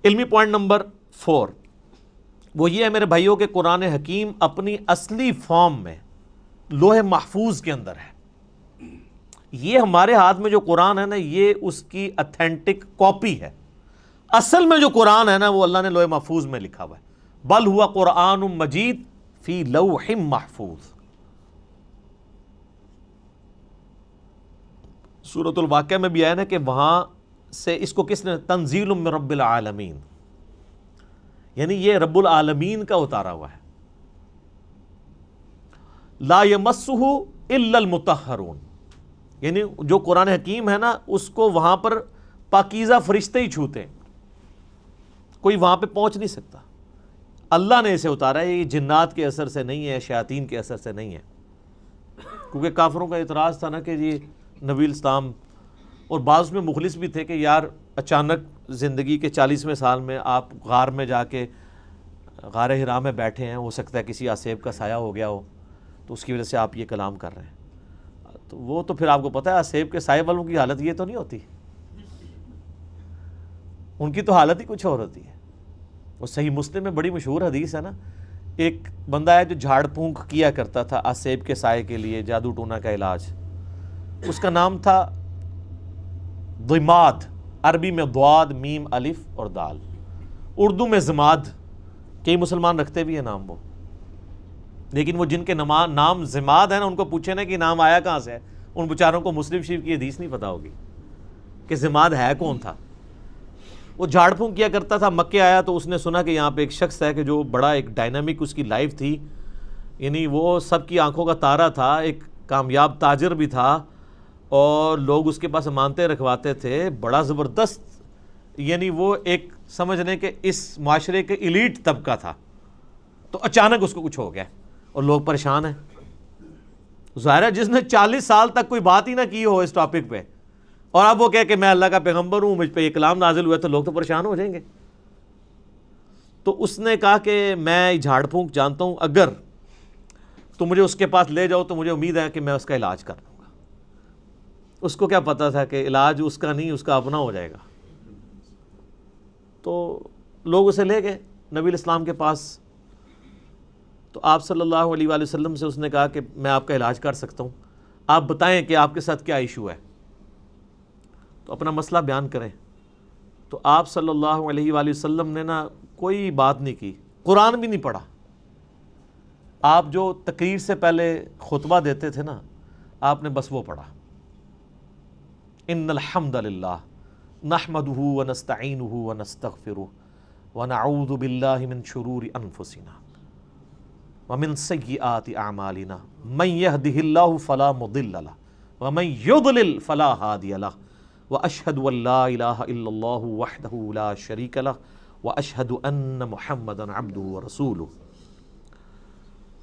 علمی point number 4 وہ یہ ہے میرے بھائیوں کہ قرآن حکیم اپنی اصلی فارم میں لوح محفوظ کے اندر ہے. یہ ہمارے ہاتھ میں جو قرآن ہے نا یہ اس کی اتھینٹک کاپی ہے. اصل میں جو قرآن ہے نا وہ اللہ نے لوح محفوظ میں لکھا ہوا ہے. بل ہوا قرآن مجید فی لوح محفوظ. سورۃ الواقعہ میں بھی آیا نا کہ وہاں سے اس کو کس نے تنزیل من رب العالمین، یعنی یہ رب العالمین کا اتارا ہوا ہے. لا یمسہ الا المطہرون، یعنی جو قرآن حکیم ہے نا اس کو وہاں پر پاکیزہ فرشتے ہی چھوتے ہیں، کوئی وہاں پہ پہنچ نہیں سکتا. اللہ نے اسے اتارا ہے، یہ جنات کے اثر سے نہیں ہے، شیاطین کے اثر سے نہیں ہے. کیونکہ کافروں کا اعتراض تھا نا کہ یہ نبی الاسلام، اور بعض میں مخلص بھی تھے کہ یار اچانک زندگی کے 40ویں سال میں آپ غار میں جا کے غار حرا میں بیٹھے ہیں، ہو سکتا ہے کسی آسیب کا سایہ ہو گیا ہو تو اس کی وجہ سے آپ یہ کلام کر رہے ہیں. تو وہ تو پھر آپ کو پتہ ہے آسیب کے سائے والوں کی حالت یہ تو نہیں ہوتی، ان کی تو حالت ہی کچھ اور ہوتی ہے. وہ صحیح مسلم میں بڑی مشہور حدیث ہے نا، ایک بندہ ہے جو جھاڑ پھونک کیا کرتا تھا آسیب کے سائے کے لیے، جادو ٹونا کا علاج. اس کا نام تھا ضماد، عربی میں ضاد میم الف اور دال، اردو میں زماد. کئی مسلمان رکھتے بھی ہیں نام وہ، لیکن وہ جن کے نام زماد ہے نا ان کو پوچھے نا کہ نام آیا کہاں سے ہے، ان بیچاروں کو مسلم شریف کی حدیث نہیں پتا ہوگی کہ زماد ہے کون تھا. وہ جھاڑ پھونک کیا کرتا تھا، مکے آیا تو اس نے سنا کہ یہاں پہ ایک شخص ہے کہ جو بڑا ایک ڈائنامک اس کی لائف تھی، یعنی وہ سب کی آنکھوں کا تارا تھا، ایک کامیاب تاجر بھی تھا اور لوگ اس کے پاس امانتیں رکھواتے تھے، بڑا زبردست، یعنی وہ ایک سمجھ لیں کہ اس معاشرے کے ایلیٹ طبقہ تھا. تو اچانک اس کو کچھ ہو گیا اور لوگ پریشان ہیں. ظاہر ہے جس نے 40 سال تک کوئی بات ہی نہ کی ہو اس ٹاپک پہ، اور اب وہ کہے کہ میں اللہ کا پیغمبر ہوں، مجھ پہ یہ کلام نازل ہوا، تو لوگ تو پریشان ہو جائیں گے. تو اس نے کہا کہ میں جھاڑ پھونک جانتا ہوں، اگر تو مجھے اس کے پاس لے جاؤ تو مجھے امید ہے کہ میں اس کا علاج کر لوں گا. اس کو کیا پتا تھا کہ علاج اس کا نہیں، اس کا اپنا ہو جائے گا. تو لوگ اسے لے گئے نبی الاسلام کے پاس. تو آپ صلی اللہ علیہ وآلہ وسلم سے اس نے کہا کہ میں آپ کا علاج کر سکتا ہوں، آپ بتائیں کہ آپ کے ساتھ کیا ایشو ہے، تو اپنا مسئلہ بیان کریں. تو آپ صلی اللہ علیہ وآلہ وسلم نے نا کوئی بات نہیں کی، قرآن بھی نہیں پڑھا. آپ جو تقریر سے پہلے خطبہ دیتے تھے نا، آپ نے بس وہ پڑھا، ان الحمد للہ نحمدہ ونستعینہ ونستغفرہ ونعوذ باللہ من شرور انفسنا ومن سیئات اعمالنا من یہدہ اللہ فلا مضل لہ ومن یضلل فلا ہادی لہ واشہد ان لا الہ الا اللہ وحدہ لا شریک لہ واشہد ان محمدا عبدہ ورسولہ.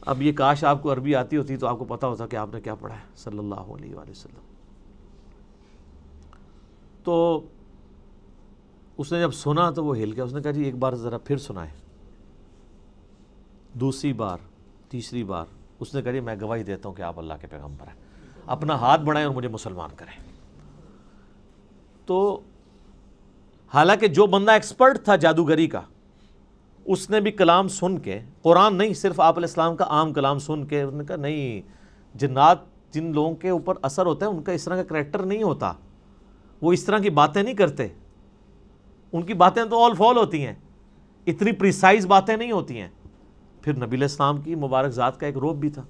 اب یہ کاش آپ کو عربی آتی ہوتی تو آپ کو پتا ہوتا کہ آپ نے کیا پڑھا ہے صلی اللہ علیہ وآلہ وسلم. تو اس نے جب سنا تو وہ ہل گیا. اس نے کہا جی ایک بار ذرا پھر سنائیں. دوسری بار، تیسری بار اس نے کہا جی میں گواہی دیتا ہوں کہ آپ اللہ کے پیغمبر ہیں، اپنا ہاتھ بڑھائیں اور مجھے مسلمان کریں. تو حالانکہ جو بندہ ایکسپرٹ تھا جادوگری کا، اس نے بھی کلام سن کے، قرآن نہیں صرف آپ علیہ السلام کا عام کلام سن کے، اس نے کہا نہیں، جنات جن لوگوں کے اوپر اثر ہوتا ہے ان کا اس طرح کا کریکٹر نہیں ہوتا، وہ اس طرح کی باتیں نہیں کرتے، ان کی باتیں تو آل فال ہوتی ہیں، اتنی پریسائز باتیں نہیں ہوتی ہیں. پھر نبی علیہ السلام کی مبارک ذات کا ایک روب بھی تھا.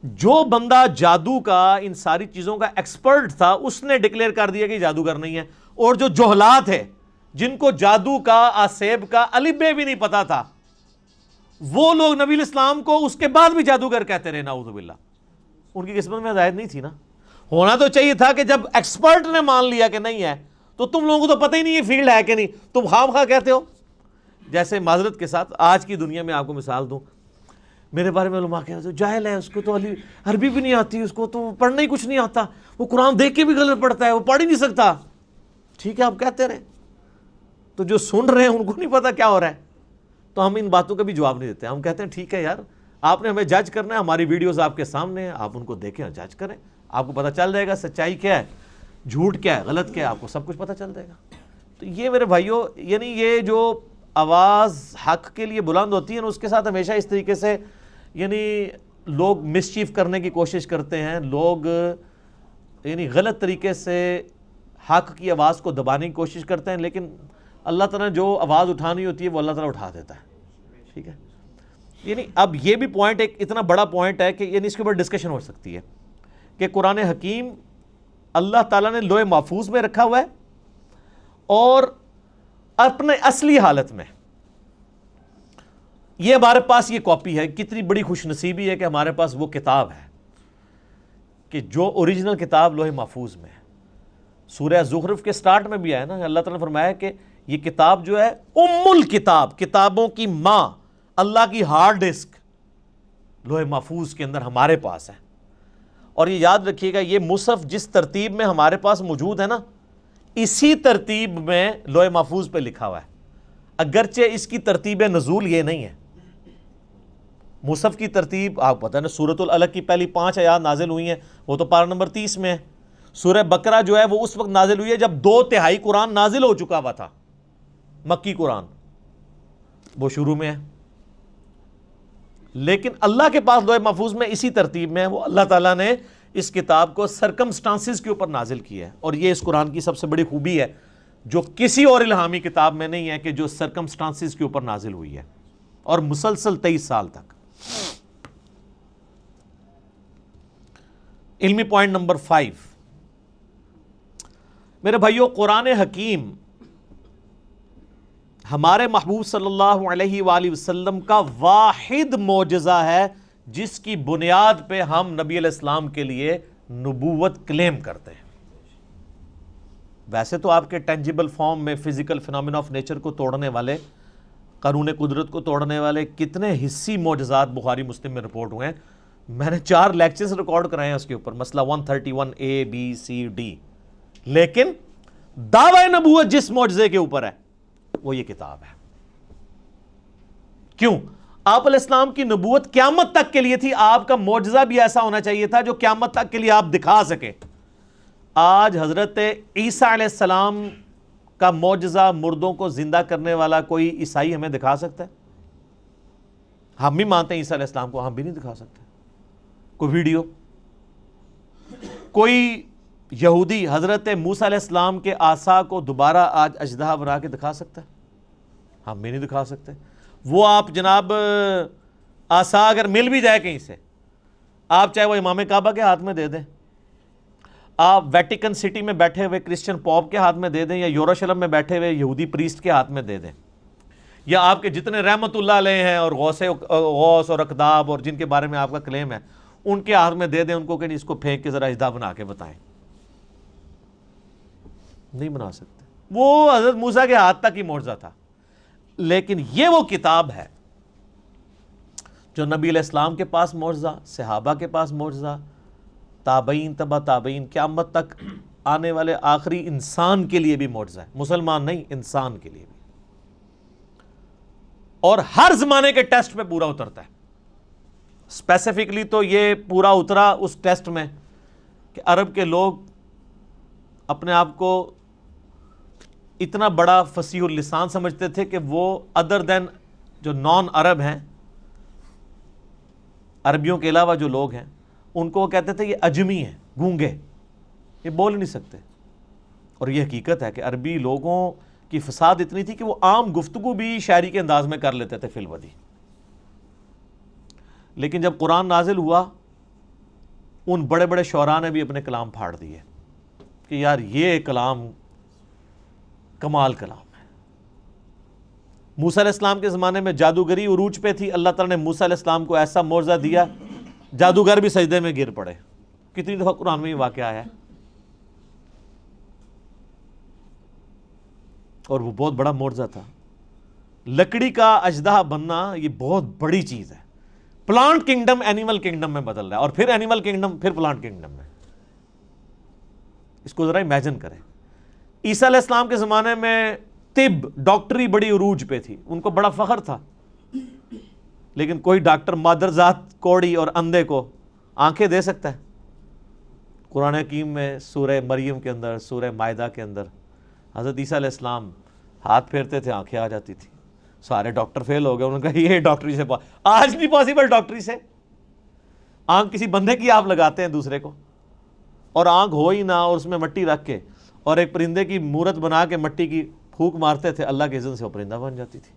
جو بندہ جادو کا، ان ساری چیزوں کا ایکسپرٹ تھا، اس نے ڈکلیئر کر دیا کہ جادوگر نہیں ہے. اور جو جہلات ہے، جن کو جادو کا، آسیب کا الف بے بھی نہیں پتا تھا، وہ لوگ نبی علیہ السلام کو اس کے بعد بھی جادوگر کہتے رہے، نعوذ باللہ. ان کی قسمت میں ہدایت نہیں تھی نا. ہونا تو چاہیے تھا کہ جب ایکسپرٹ نے مان لیا کہ نہیں ہے تو تم لوگوں کو تو پتہ ہی نہیں یہ فیلڈ ہے کہ نہیں، تم خام خواہ کہتے ہو. جیسے معذرت کے ساتھ آج کی دنیا میں آپ کو مثال دوں، میرے بارے میں علماء کہتے ہیں جاہل ہے، اس کو تو عربی بھی نہیں آتی، اس کو تو پڑھنا ہی کچھ نہیں آتا، وہ قرآن دیکھ کے بھی غلط پڑھتا ہے، وہ پڑھ ہی نہیں سکتا. ٹھیک ہے آپ کہتے رہے، تو جو سن رہے ہیں ان کو نہیں پتا کیا ہو رہا ہے. تو ہم ان باتوں کا بھی جواب نہیں دیتے. ہم کہتے ہیں ٹھیک ہے یار، آپ نے ہمیں جج کرنا ہے، ہماری ویڈیوز آپ کے سامنے ہیں، آپ ان کو دیکھیں اور جج کریں، آپ کو پتہ چل جائے گا سچائی کیا ہے، جھوٹ کیا ہے، غلط کیا ہے، آپ کو سب کچھ پتہ چل جائے گا. تو یہ میرے بھائیوں، یعنی یہ جو آواز حق کے لیے بلند ہوتی ہے نا، اس کے ساتھ ہمیشہ اس طریقے سے یعنی لوگ مسچیف کرنے کی کوشش کرتے ہیں، لوگ یعنی غلط طریقے سے حق کی آواز کو دبانے کی کوشش کرتے ہیں، لیکن اللہ تعالیٰ نے جو آواز اٹھانی ہوتی ہے وہ اللہ تعالیٰ اٹھا دیتا ہے، ٹھیک ہے۔ یعنی اب یہ بھی پوائنٹ ایک اتنا بڑا پوائنٹ ہے کہ یعنی اس کے اوپر ڈسکشن ہو سکتی ہے کہ قرآن حکیم اللہ تعالیٰ نے لوح محفوظ میں رکھا ہوا ہے اور اپنے اصلی حالت میں یہ ہمارے پاس یہ کاپی ہے۔ کتنی بڑی خوش نصیبی ہے کہ ہمارے پاس وہ کتاب ہے کہ جو اوریجنل کتاب لوح محفوظ میں ہے۔ سورہ زخرف کے سٹارٹ میں بھی آیا نا، اللہ تعالیٰ نے فرمایا کہ یہ کتاب جو ہے ام الکتاب، کتابوں کی ماں، اللہ کی ہارڈ ڈسک لوح محفوظ کے اندر ہمارے پاس ہے۔ اور یہ یاد رکھیے گا، یہ مصحف جس ترتیب میں ہمارے پاس موجود ہے نا، اسی ترتیب میں لوح محفوظ پہ لکھا ہوا ہے، اگرچہ اس کی ترتیب نزول یہ نہیں ہے۔ مصحف کی ترتیب آپ پتہ ہے نا، سورۃ العلق کی پہلی 5 آیات نازل ہوئی ہیں، وہ تو پارہ نمبر 30 میں ہے۔ سورہ بقرہ جو ہے وہ اس وقت نازل ہوئی ہے جب 2/3 قرآن نازل ہو چکا ہوا تھا، مکی قرآن وہ شروع میں ہے۔ لیکن اللہ کے پاس لوح محفوظ میں اسی ترتیب میں ہے، وہ اللہ تعالیٰ نے اس کتاب کو سرکمسٹانسز کے اوپر نازل کیا ہے، اور یہ اس قرآن کی سب سے بڑی خوبی ہے جو کسی اور الہامی کتاب میں نہیں ہے کہ جو سرکمسٹانسز کے اوپر نازل ہوئی ہے، اور مسلسل 23 سال تک۔ علمی پوائنٹ نمبر 5 میرے بھائیوں، قرآن حکیم ہمارے محبوب صلی اللہ علیہ وآلہ وسلم کا واحد معجزہ ہے جس کی بنیاد پہ ہم نبی علیہ السلام کے لیے نبوت کلیم کرتے ہیں۔ ویسے تو آپ کے ٹینجیبل فارم میں فزیکل فینومینا آف نیچر کو توڑنے والے، قانون قدرت کو توڑنے والے کتنے حصی معجزات بخاری مسلم میں رپورٹ ہوئے ہیں۔ میں نے 4 لیکچرز ریکارڈ کرائے ہیں اس کے اوپر، مسئلہ 131A B C D۔ لیکن دعوی نبوت جس معجزے کے اوپر ہے وہ یہ کتاب ہے۔ کیوں؟ آپ علیہ السلام کی نبوت قیامت تک کے لیے تھی، آپ کا معجزہ بھی ایسا ہونا چاہیے تھا جو قیامت تک کے لیے آپ دکھا سکیں۔ آج حضرت عیسیٰ علیہ السلام کا معجزہ، مردوں کو زندہ کرنے والا کوئی عیسائی ہمیں دکھا سکتا ہے؟ ہم بھی مانتے ہیں عیسیٰ علیہ السلام کو، ہم بھی نہیں دکھا سکتے کوئی ویڈیو۔ کوئی یہودی حضرت موسیٰ علیہ السلام کے عصا کو دوبارہ آج اژدہا بنا کے دکھا سکتا ہے؟ ہم بھی نہیں دکھا سکتے۔ وہ آپ جناب عصا اگر مل بھی جائے کہیں سے، آپ چاہے وہ امام کعبہ کے ہاتھ میں دے دیں، آپ ویٹیکن سٹی میں بیٹھے ہوئے کرسچن پوپ کے ہاتھ میں دے دیں، یا یروشلم میں بیٹھے ہوئے یہودی پریسٹ کے ہاتھ میں دے دیں، یا آپ کے جتنے رحمت اللہ علیہ ہیں اور غوث اور اقداب اور جن کے بارے میں آپ کا کلیم ہے، ان کے ہاتھ میں دے دیں، ان کو کہ اس کو پھینک کے ذرا اژدہا بنا کے بتائیں۔ نہیں بنا سکتے۔ وہ حضرت موسیٰ کے ہاتھ تک ہی معجزہ تھا۔ لیکن یہ وہ کتاب ہے جو نبی علیہ السلام کے پاس معجزہ، صحابہ کے پاس معجزہ، تابعین، تبع تابعین، قیامت تک آنے والے آخری انسان کے لیے بھی معجزہ ہے، مسلمان نہیں، انسان کے لیے بھی، اور ہر زمانے کے ٹیسٹ میں پورا اترتا ہے۔ اسپیسیفکلی تو یہ پورا اترا اس ٹیسٹ میں کہ عرب کے لوگ اپنے آپ کو اتنا بڑا فصیح اللسان سمجھتے تھے کہ وہ ادر دین جو نان عرب ہیں، عربیوں کے علاوہ جو لوگ ہیں، ان کو وہ کہتے تھے یہ اجمی ہیں، گونگے، یہ بول نہیں سکتے۔ اور یہ حقیقت ہے کہ عربی لوگوں کی فساد اتنی تھی کہ وہ عام گفتگو بھی شاعری کے انداز میں کر لیتے تھے فی الودی۔ لیکن جب قرآن نازل ہوا، ان بڑے بڑے شعراء نے بھی اپنے کلام پھاڑ دیے کہ یار یہ کلام کمال کلام ہے۔ موسیٰ علیہ السلام کے زمانے میں جادوگری عروج پہ تھی، اللہ تعالیٰ نے موسیٰ علیہ السلام کو ایسا معجزہ دیا، جادوگر بھی سجدے میں گر پڑے۔ کتنی دفعہ قرآن میں یہ واقعہ آیا ہے، اور وہ بہت بڑا معجزہ تھا۔ لکڑی کا اژدہا بننا یہ بہت بڑی چیز ہے۔ پلانٹ کنگڈم اینیمل کنگڈم میں بدل رہا ہے، اور پھر اینیمل کنگڈم پھر پلانٹ کنگڈم میں۔ اس کو ذرا امیجن کریں۔ عیسیٰ علیہ السلام کے زمانے میں طب، ڈاکٹری بڑی عروج پہ تھی، ان کو بڑا فخر تھا، لیکن کوئی ڈاکٹر مادرزاد کوڑی اور اندھے کو آنکھیں دے سکتا ہے؟ قرآن حکیم میں سورہ مریم کے اندر، سورہ مائدہ کے اندر حضرت عیسیٰ علیہ السلام ہاتھ پھیرتے تھے آنکھیں آ جاتی تھی. سارے ڈاکٹر فیل ہو گئے, انہوں نے کہا یہ ڈاکٹری سے آج نہیں پاسبل. ڈاکٹری سے آنکھ کسی بندے کی آپ لگاتے ہیں دوسرے کو, اور آنکھ ہو ہی نہ, اور اس میں مٹی رکھ کے اور ایک پرندے کی مورت بنا کے مٹی کی پھونک مارتے تھے, اللہ کے اذن سے وہ پرندہ بن جاتی تھی.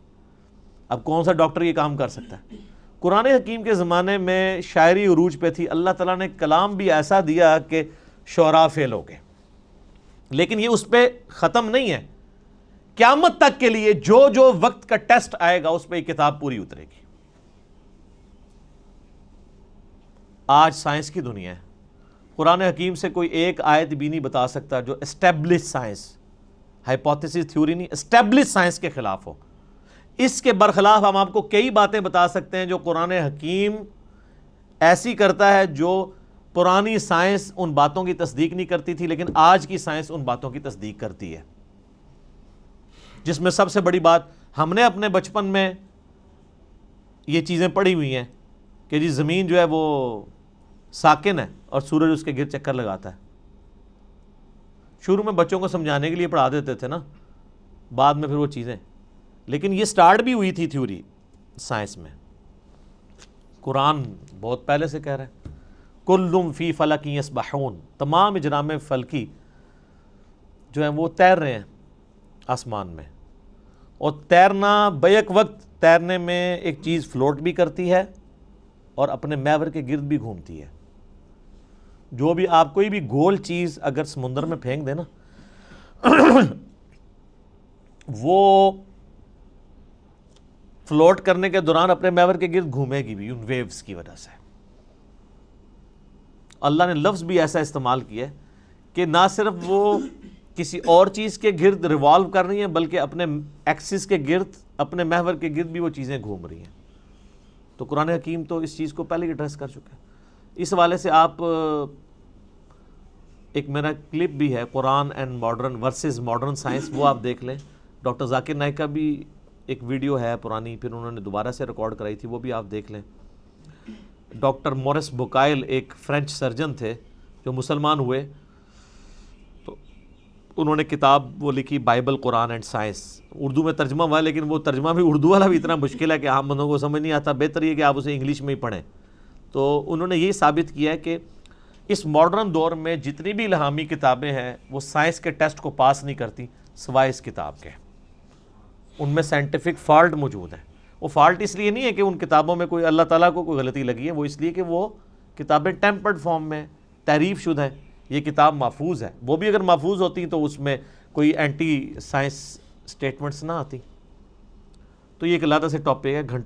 اب کون سا ڈاکٹر یہ کام کر سکتا ہے؟ قرآن حکیم کے زمانے میں شاعری عروج پہ تھی, اللہ تعالیٰ نے کلام بھی ایسا دیا کہ شعراء فیل ہو گئے. لیکن یہ اس پہ ختم نہیں ہے, قیامت تک کے لیے جو جو وقت کا ٹیسٹ آئے گا اس پہ یہ کتاب پوری اترے گی. آج سائنس کی دنیا ہے, قرآن حکیم سے کوئی ایک آیت بھی نہیں بتا سکتا جو اسٹیبلش سائنس, ہائپوتھیسس تھیوری نہیں, اسٹیبلش سائنس کے خلاف ہو. اس کے برخلاف ہم آپ کو کئی باتیں بتا سکتے ہیں جو قرآن حکیم ایسی کرتا ہے جو پرانی سائنس ان باتوں کی تصدیق نہیں کرتی تھی, لیکن آج کی سائنس ان باتوں کی تصدیق کرتی ہے. جس میں سب سے بڑی بات, ہم نے اپنے بچپن میں یہ چیزیں پڑھی ہوئی ہیں کہ جی زمین جو ہے وہ ساکن ہے اور سورج اس کے گرد چکر لگاتا ہے. شروع میں بچوں کو سمجھانے کے لیے پڑھا دیتے تھے نا, بعد میں پھر وہ چیزیں, لیکن یہ سٹارٹ بھی ہوئی تھی تھیوری سائنس میں. قرآن بہت پہلے سے کہہ رہا ہے کلٌ فی فلک یسبحون, تمام اجرام فلکی جو ہیں وہ تیر رہے ہیں آسمان میں, اور تیرنا بیک وقت تیرنے میں ایک چیز فلوٹ بھی کرتی ہے اور اپنے محور کے گرد بھی گھومتی ہے. جو بھی آپ کوئی بھی گول چیز اگر سمندر میں پھینک دے نا وہ فلوٹ کرنے کے دوران اپنے محور کے گرد گھومے گی بھی ان ویوز کی وجہ سے. اللہ نے لفظ بھی ایسا استعمال کیا ہے کہ نہ صرف وہ کسی اور چیز کے گرد ریوالو کر رہی ہیں بلکہ اپنے ایکسس کے گرد, اپنے محور کے گرد بھی وہ چیزیں گھوم رہی ہیں. تو قرآن حکیم تو اس چیز کو پہلے ہی ایڈریس کر چکا ہے. اس حوالے سے آپ ایک میرا کلپ بھی ہے Quran and modern versus modern science, وہ آپ دیکھ لیں. ڈاکٹر ذاکر نائک کا بھی ایک ویڈیو ہے پرانی, پھر انہوں نے دوبارہ سے ریکارڈ کرائی تھی, وہ بھی آپ دیکھ لیں. ڈاکٹر مورس بوکائل ایک فرینچ سرجن تھے جو مسلمان ہوئے, تو انہوں نے کتاب وہ لکھی Bible Quran and science, Urdu میں ترجمہ ہوا ہے لیکن وہ ترجمہ بھی اردو والا بھی اتنا مشکل ہے کہ عام بندوں کو سمجھ نہیں آتا. بہتر یہ کہ آپ اسے انگلش میں ہی پڑھیں. تو انہوں نے یہ ثابت کیا ہے کہ اس ماڈرن دور میں جتنی بھی الہامی کتابیں ہیں وہ سائنس کے ٹیسٹ کو پاس نہیں کرتی سوائے اس کتاب کے. ان میں سائنٹیفک فالٹ موجود ہے. وہ فالٹ اس لیے نہیں ہے کہ ان کتابوں میں کوئی اللہ تعالیٰ کو کوئی غلطی لگی ہے, وہ اس لیے کہ وہ کتابیں ٹیمپرڈ فارم میں تحریف شدہ ہیں. یہ کتاب محفوظ ہے, وہ بھی اگر محفوظ ہوتی تو اس میں کوئی اینٹی سائنس سٹیٹمنٹس نہ آتی. تو یہ ایک علیحدہ سے ٹاپک ہے, گھنٹوں